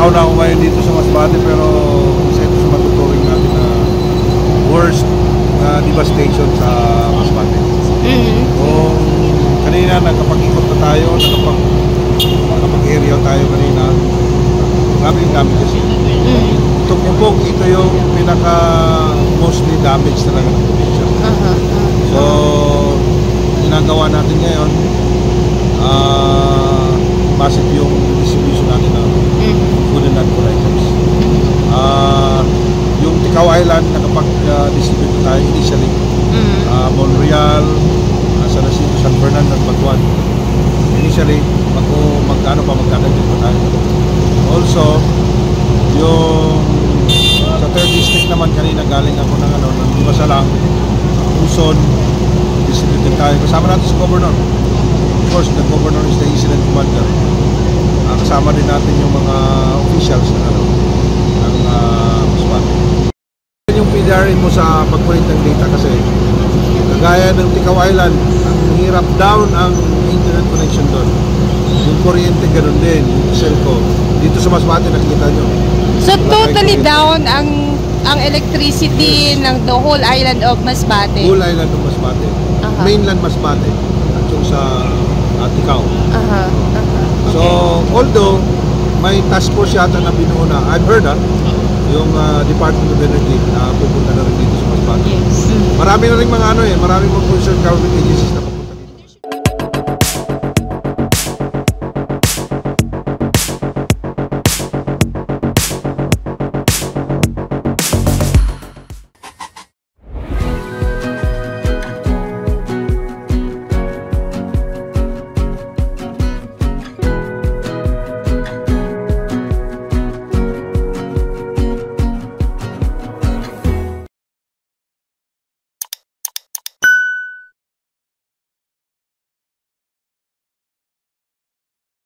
araw na ako ngayon dito sa Masbate, pero isa ito sa matuturing natin na worst devastation sa Masbate. Kung kanina nakapag-ikot na tayo, nakapag-area tayo kanina, grabe yung damage. Itong bubong, ito yung pinaka mostly damage talaga ng probinsya. So, ginagawa natin ngayon, massive yung distribution natin ng food and non-food items. Yung Ticao Island, nakapag-distribute na tayo initially. Monreal, San Jacinto, San Fernando, at Batuan. Initially, magkakagin pa tayo. Also, yung sa 3rd district naman kanina galing ako ng Dimasalang, Quezon, distributed tayo. Kasama natin si Governor. Of course, the Governor is the incident commander. Kasama din natin yung mga officials ng Masbate. Yung PDRA mo sa pag-collect ng data kasi kagaya ng Ticao Island, ang hirap down ang internet connection doon. Yung kuryente ganoon din, yung cellco. Dito sa Masbate nakikita nyo. So totally down ang electricity ng the whole island of Masbate? Whole island of Masbate. Mainland Masbate at yung sa Ticao. So although may task force yata na binuo na, I've heard yung Department of Energy na pupunta na rin dito sa Masbate. Marami na rin mga marami mga concerned government agencies na